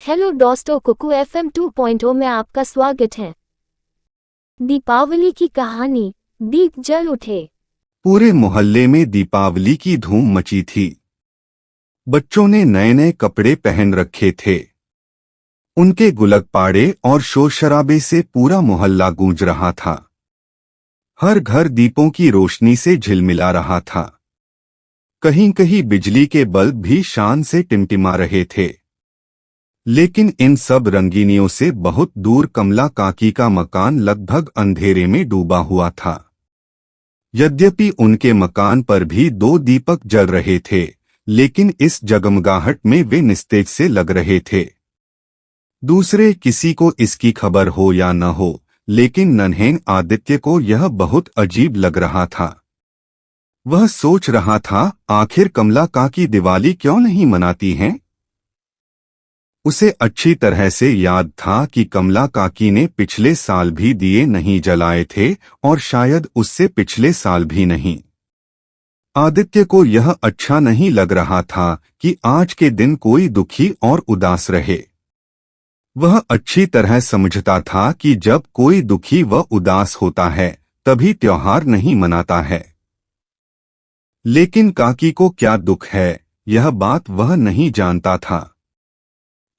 Hello दोस्तों, Kuku FM 2.0 में आपका स्वागत है। दीपावली की कहानी। दीप जल उठे। पूरे मोहल्ले में दीपावली की धूम मची थी। बच्चों ने नए नए कपड़े पहन रखे थे। उनके गुलगपाड़े और शोर शराबे से पूरा मोहल्ला गूंज रहा था। हर घर दीपों की रोशनी से झिलमिला रहा था। कहीं कहीं बिजली के बल्ब भी शान से टिमटिमा रहे थे। लेकिन इन सब रंगीनियों से बहुत दूर कमला काकी का मकान लगभग अंधेरे में डूबा हुआ था। यद्यपि उनके मकान पर भी 2 दीपक जल रहे थे, लेकिन इस जगमगाहट में वे निस्तेज से लग रहे थे। दूसरे किसी को इसकी खबर हो या न हो, लेकिन नन्हें आदित्य को यह बहुत अजीब लग रहा था। वह सोच रहा था, आखिर कमला काकी दिवाली क्यों नहीं मनाती हैं? उसे अच्छी तरह से याद था कि कमला काकी ने पिछले साल भी दिए नहीं जलाए थे और शायद उससे पिछले साल भी नहीं। आदित्य को यह अच्छा नहीं लग रहा था कि आज के दिन कोई दुखी और उदास रहे। वह अच्छी तरह समझता था कि जब कोई दुखी व उदास होता है तभी त्योहार नहीं मनाता है। लेकिन काकी को क्या दुख है, यह बात वह नहीं जानता था।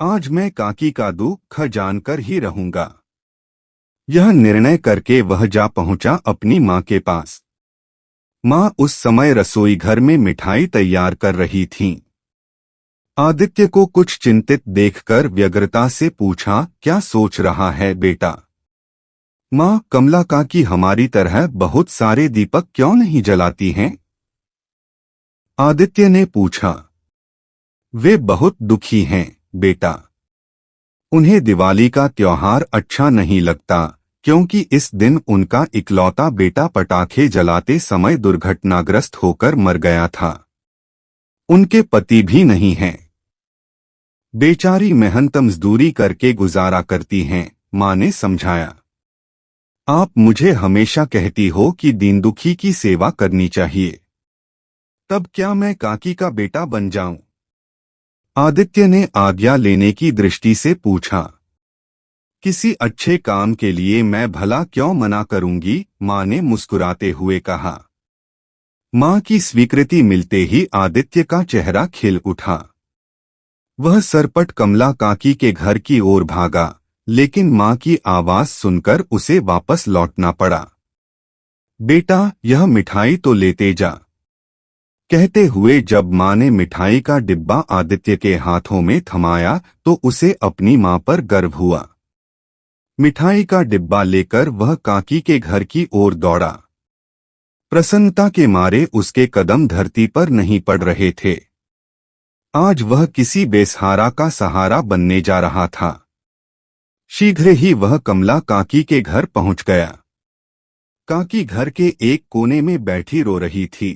आज मैं काकी का दुख जानकर ही रहूंगा। यह निर्णय करके वह जा पहुंचा अपनी माँ के पास। माँ उस समय रसोई घर में मिठाई तैयार कर रही थीं। आदित्य को कुछ चिंतित देखकर व्यग्रता से पूछा, क्या सोच रहा है बेटा? माँ, कमला काकी हमारी तरह बहुत सारे दीपक क्यों नहीं जलाती हैं? आदित्य ने पूछा। वे बहुत दुखी हैं बेटा। उन्हें दिवाली का त्योहार अच्छा नहीं लगता, क्योंकि इस दिन उनका इकलौता बेटा पटाखे जलाते समय दुर्घटनाग्रस्त होकर मर गया था। उनके पति भी नहीं हैं। बेचारी मेहनत मजदूरी करके गुजारा करती हैं, माँ ने समझाया। आप मुझे हमेशा कहती हो कि दीन दुखी की सेवा करनी चाहिए। तब क्या मैं काकी का बेटा बन जाऊं? आदित्य ने आज्ञा लेने की दृष्टि से पूछा। किसी अच्छे काम के लिए मैं भला क्यों मना करूंगी, माँ ने मुस्कुराते हुए कहा। माँ की स्वीकृति मिलते ही आदित्य का चेहरा खिल उठा। वह सरपट कमला काकी के घर की ओर भागा, लेकिन माँ की आवाज सुनकर उसे वापस लौटना पड़ा। बेटा, यह मिठाई तो लेते जा। कहते हुए जब माँ ने मिठाई का डिब्बा आदित्य के हाथों में थमाया तो उसे अपनी माँ पर गर्व हुआ। मिठाई का डिब्बा लेकर वह काकी के घर की ओर दौड़ा। प्रसन्नता के मारे उसके कदम धरती पर नहीं पड़ रहे थे। आज वह किसी बेसहारा का सहारा बनने जा रहा था। शीघ्र ही वह कमला काकी के घर पहुंच गया। काकी घर के एक कोने में बैठी रो रही थी।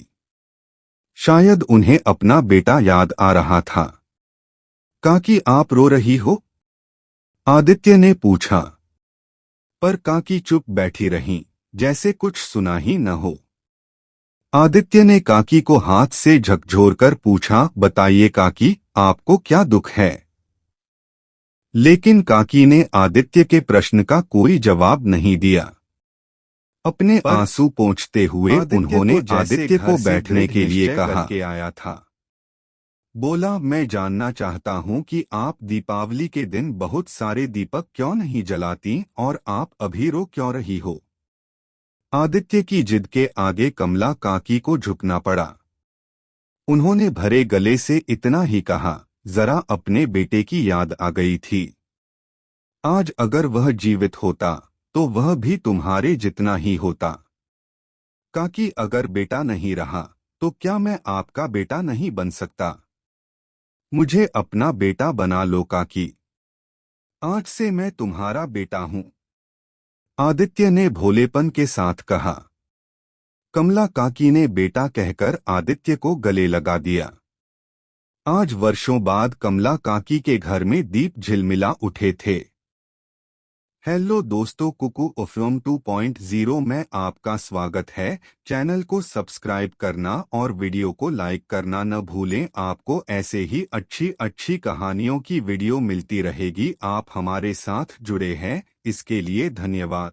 शायद उन्हें अपना बेटा याद आ रहा था। काकी, आप रो रही हो? आदित्य ने पूछा। पर काकी चुप बैठी रहीं, जैसे कुछ सुना ही न हो। आदित्य ने काकी को हाथ से झकझोरकर पूछा, बताइए काकी, आपको क्या दुख है? लेकिन काकी ने आदित्य के प्रश्न का कोई जवाब नहीं दिया। अपने आंसू पोंछते हुए उन्होंने आदित्य को बैठने के लिए कहा। के आया था। बोला, मैं जानना चाहता हूं कि आप दीपावली के दिन बहुत सारे दीपक क्यों नहीं जलाती और आप अभी रो क्यों रही हो? आदित्य की जिद के आगे कमला काकी को झुकना पड़ा। उन्होंने भरे गले से इतना ही कहा, जरा अपने बेटे की याद आ गई थी। आज अगर वह जीवित होता तो वह भी तुम्हारे जितना ही होता। काकी, अगर बेटा नहीं रहा तो क्या मैं आपका बेटा नहीं बन सकता? मुझे अपना बेटा बना लो काकी। आज से मैं तुम्हारा बेटा हूं। आदित्य ने भोलेपन के साथ कहा। कमला काकी ने बेटा कहकर आदित्य को गले लगा दिया। आज वर्षों बाद कमला काकी के घर में दीप झिलमिला उठे थे। हेलो दोस्तों, कुकू एफएम 2.0 में आपका स्वागत है। चैनल को सब्सक्राइब करना और वीडियो को लाइक करना न भूलें। आपको ऐसे ही अच्छी अच्छी कहानियों की वीडियो मिलती रहेगी। आप हमारे साथ जुड़े हैं, इसके लिए धन्यवाद।